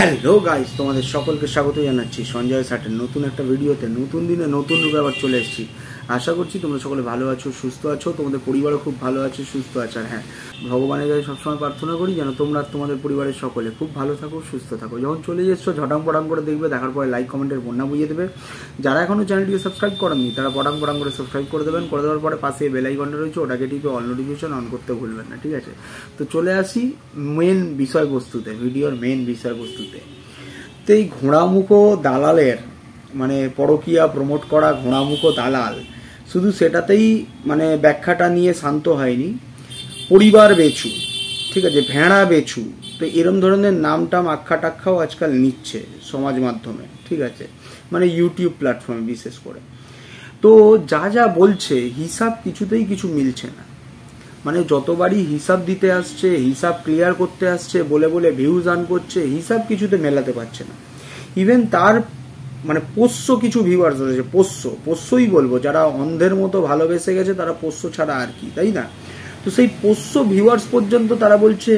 Hello guys, তোমাদের সকলকে স্বাগত জানাচ্ছি সঞ্জয় সাটের নতুন একটা ভিডিওতে। নতুন দিনে নতুন রূপে আবার চলে এসেছি। আশা করছি তোমরা সকলে ভালো আছো, সুস্থ আছো, তোমাদের পরিবারও খুব ভালো আছে, সুস্থ আছে। আর হ্যাঁ, ভগবানের কাছে সবসময় প্রার্থনা করি যেন তোমরা তোমাদের পরিবারের সকলে খুব ভালো থাকো, সুস্থ থাকো। যখন চলে যাচ্ছ ঝটাং পটাং করে দেখবে, দেখার পরে লাইক কমেন্টের বন্যা বুঝিয়ে দেবে। যারা এখনও চ্যানেলটিকে সাবস্ক্রাইব করেননি তারা পটাং পটাং করে সাবস্ক্রাইব করে দেবেন। করে দেওয়ার পরে পাশে বেল আইকনটা রয়েছে, ওটাকে টিপে অল নোটিফিকেশন অন করতে ভুলবেন না, ঠিক আছে? তো চলে আসি মেন বিষয়বস্তুতে, ভিডিওর মেন বিষয়বস্তুতে। তো এই ঘোড়ামুখো দালালের মানে পরকীয়া প্রমোট করা ঘোড়ামুখো দালাল শুধু সেটাতেই মানে ব্যাখ্যাটা নিয়ে শান্ত হয়নি। পরিবার বেচু, ঠিক আছে, ভেড়া বেচু, তো এরম ধরনের নামটাম আখ্যা টাখ্যাও আজকাল নিচ্ছে সমাজ মাধ্যমে, ঠিক আছে, মানে ইউটিউব প্ল্যাটফর্মে বিশেষ করে। তো যা যা বলছে হিসাব কিছুতেই কিছু মিলছে না। মানে যতবারই হিসাব দিতে আসছে, হিসাব ক্লিয়ার করতে আসছে, বলে বলে ভিউজ আর্ন করছে, হিসাব কিছুতে মেলাতে পারছে না। ইভেন তার মানে পোষ্য কিছু ভিউয়ার্স আছে, পোষ্যই বলবো, যারা অন্ধের মতো ভালোবেসে গেছে তারা পোষ্য ছাড়া আর কি, তাই না? তো সেই পোষ্য ভিউয়ার্স পর্যন্ত তারা বলছে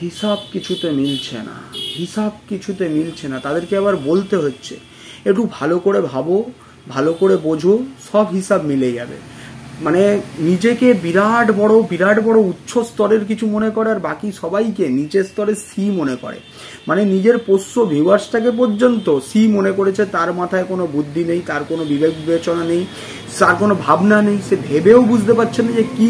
হিসাব কিছুতে মিলছে না, হিসাব কিছুতে মিলছে না। তাদেরকে আবার বলতে হচ্ছে একটু ভালো করে ভাবো, ভালো করে বোঝো, সব হিসাব মিলে যাবে। মানে নিজেকে বিরাট বড় উচ্চ স্তরের কিছু মনে করে, আর বাকি সবাইকে নিচের স্তরের সি মনে করে। মানে নিজের পোষ্য ভিউয়ার্সটাকে পর্যন্ত সি মনে করেছে। তার মাথায় কোনো বুদ্ধি নেই, তার কোনো বিবেক বিবেচনা নেই, তার কোনো ভাবনা নেই। সে ভেবেও বুঝতে পারছে না যে কি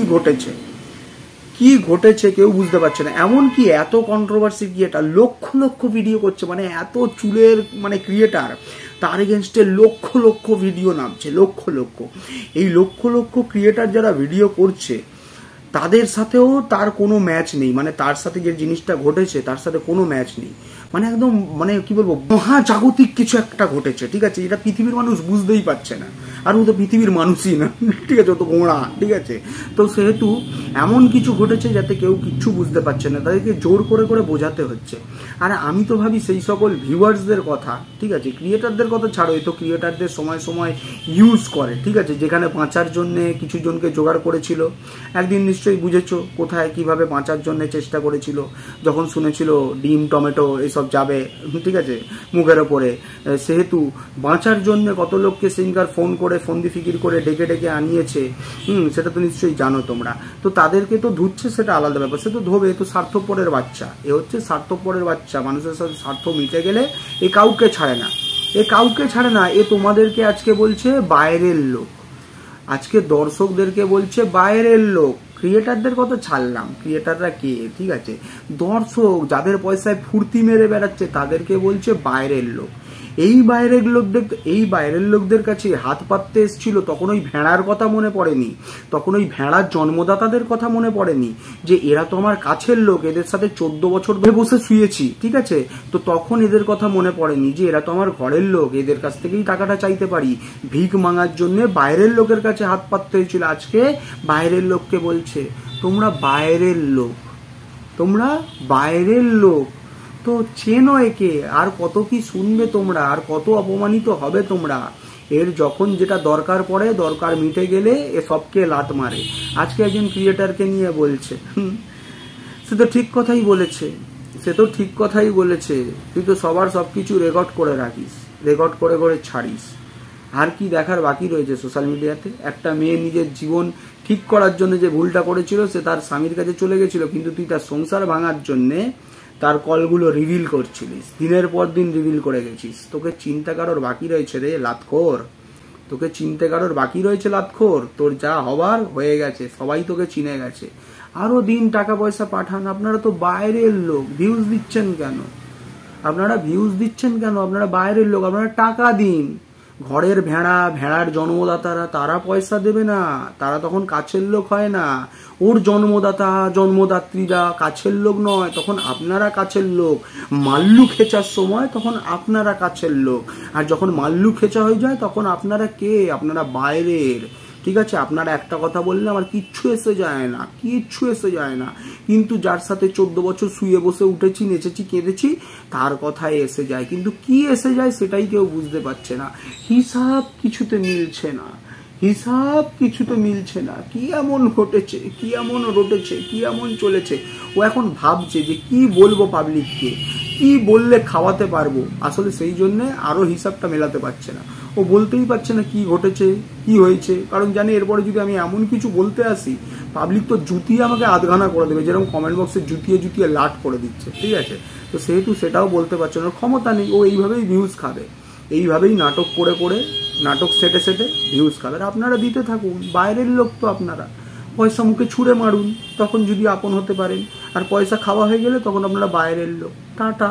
ঘটেছে কেউ বুঝতে পারছে না। এমনকি এত controversy creator lakh lakh video করছে, মানে এত চুলের মানে ক্রিয়েটার, তার এগেনস্টে লক্ষ লক্ষ ভিডিও নামছে, লক্ষ লক্ষ। এই লক্ষ লক্ষ ক্রিয়েটার যারা ভিডিও করছে তাদের সাথেও তার কোনো ম্যাচ নেই। মানে তার সাথে যে জিনিসটা ঘটেছে তার সাথে কোনো ম্যাচ নেই। মানে একদম মানে কি বলবো, মহাজাগতিক কিছু একটা ঘটেছে, ঠিক আছে, এটা পৃথিবীর মানুষ বুঝতেই পারছে না। আর ও তো পৃথিবীর মানুষই না, ঠিক আছে, ও তো গোঁড়া, ঠিক আছে। তো সেহেতু এমন কিছু ঘটেছে যাতে কেউ কিচ্ছু বুঝতে পারছে না, তাদেরকে জোর করে করে বোঝাতে হচ্ছে। আর আমি তো ভাবি সেই সকল ভিউয়ার্সদের কথা, ঠিক আছে, ক্রিয়েটারদের কথা ছাড়ো, এই তো ক্রিয়েটারদের সময় সময় ইউজ করে, ঠিক আছে, যেখানে বাঁচার জন্যে কিছু জনকে জোগাড় করেছিল। একদিন নিশ্চয়ই বুঝেছো কোথায় কিভাবে বাঁচার জন্য চেষ্টা করেছিল, যখন শুনেছিল ডিম টমেটো এসব যাবে, ঠিক আছে, মুখের ওপরে। সেহেতু বাঁচার জন্য কত লোককে সিঙ্গার ফোন করে ফন্দি ফিকির করে ডেকে ডেকে আনিয়েছে, সেটা তো নিশ্চয়ই জানো তোমরা। তো তাদেরকে তো ধুচ্ছে, সেটা আলাদা ব্যাপার, সে তো ধোবে, তো স্বার্থপরের বাচ্চা, এ হচ্ছে স্বার্থপরের বাচ্চা। মানুষের সাথে স্বার্থ মিটে গেলে এ কাউকে ছাড়ে না, এ তোমাদেরকে আজকে বলছে বাইরের লোক, আজকে দর্শকদেরকে বলছে বাইরের লোক। ক্রিয়েটারদের কথা ছাড়লাম, ক্রিয়েটাররা কে, ঠিক আছে, দর্শক যাদের পয়সায় ফুর্তি মেরে বেড়াচ্ছে তাদেরকে বলছে বাইরের লোক। এই বাইরের লোকদের কাছে হাত পাততে এসেছিল, তখন ওই ভেড়ার কথা মনে পড়েনি, তখন ওই ভেড়ার জন্মদাতাদের কথা মনে পড়েনি, যে এরা তো আমার কাছের লোক, এদের সাথে 14 বছর ধরে বসে শুয়েছি, ঠিক আছে। তো তখন এদের কথা মনে পড়েনি যে এরা তো আমার ঘরের লোক, এদের কাছ থেকেই টাকাটা চাইতে পারি। ভিক মাঙার জন্য বাইরের লোকের কাছে হাত পাততে হয়েছিল। আজকে বাইরের লোককে বলছে তোমরা বাইরের লোক, তো চেনো একে, আর কত কি শুনবে তোমরা, আর কত অপমানিত হবে তোমরা। এর যখন যেটা দরকার পড়ে, দরকার মিটে গেলে এ সবকে লাত মারে। আজকে একজন ক্রিয়েটারকে নিয়ে বলছে, সে তো ঠিক কথাই বলেছে, তুই তো সবার সবকিছু রেকর্ড করে রাখিস, রেকর্ড করে করে ছাড়িস। আর কি দেখার বাকি রয়েছে সোশ্যাল মিডিয়াতে? একটা মেয়ে নিজের জীবন ঠিক করার জন্য যে ভুলটা করেছিল, সে তার স্বামীর কাছে চলে গেছিল, কিন্তু তুই তার সংসার ভাঙার জন্যে তার কলগুলো রিভিল করছিলিস, দিনের পর দিন রিভিল করে গেছিস। তোকে চিন্তা কারোর বাকি রয়েছে রে লাতখোর, তোর যা হবার হয়ে গেছে, সবাই তোকে চিনে গেছে। আরো দিন টাকা পয়সা পাঠান। আপনারা তো বাইরের লোক, ভিউজ দিচ্ছেন কেন? আপনারা বাইরের লোক, আপনারা টাকা দিন। ঘরের ভেড়ার জন্মদাতারা তারা পয়সা দেবে না, তারা তখন কাছের লোক হয় না। ওর জন্মদাত্রীরা কাছের লোক নয়, তখন আপনারা কাছের লোক। মাল্লু খেচার সময় তখন আপনারা কাছের লোক, আর যখন মাল্লু খেচা হয়ে যায় তখন আপনারা কে? আপনারা বাইরের, ঠিক আছে। আপনারা একটা কথা বললে আমার কিচ্ছু এসে যায় না, কিন্তু যার সাথে 14 বছর শুয়ে বসে উঠেছি, নেচেছি, কেঁদেছি, তার কথাই এসে যায়। কিন্তু কি এসে যায় সেটাই কেউ বুঝতে পারছে না। হিসাব কিছুতে মিলছে না। কি এমন ঘটেছে, কি এমন চলেছে? ও এখন ভাবছে যে কি বলবো পাবলিককে, কি বললে খাওয়াতে পারবো, আসলে সেই জন্য আরো হিসাবটা মেলাতে পারছে না। ও বলতেই পারছে না কি ঘটেছে কি হয়েছে, কারণ জানি এরপরে যদি আমি এমন কিছু বলতে আসি পাবলিক তো জুতিয়ে আমাকে আধঘানা করে দেবে, যেরকম কমেন্ট বক্সে জুতিয়ে জুতিয়ে লাট করে দিচ্ছে, ঠিক আছে। তো সেহেতু সেটাও বলতে পারছে না, ক্ষমতা নেই, ও এইভাবেই ভিউজ খাবে, এইভাবেই নাটক করে করে নাটক সেটে সেটে ভিউজ খাবে। আপনারা দিতে থাকুন, বাইরের লোক তো আপনারা পয়সা মুখে ছুঁড়ে মারুন, তখন যদি আপন হতে পারেন, আর পয়সা খাওয়া হয়ে গেলে তখন আপনারা বাইরের লোক। টাটা।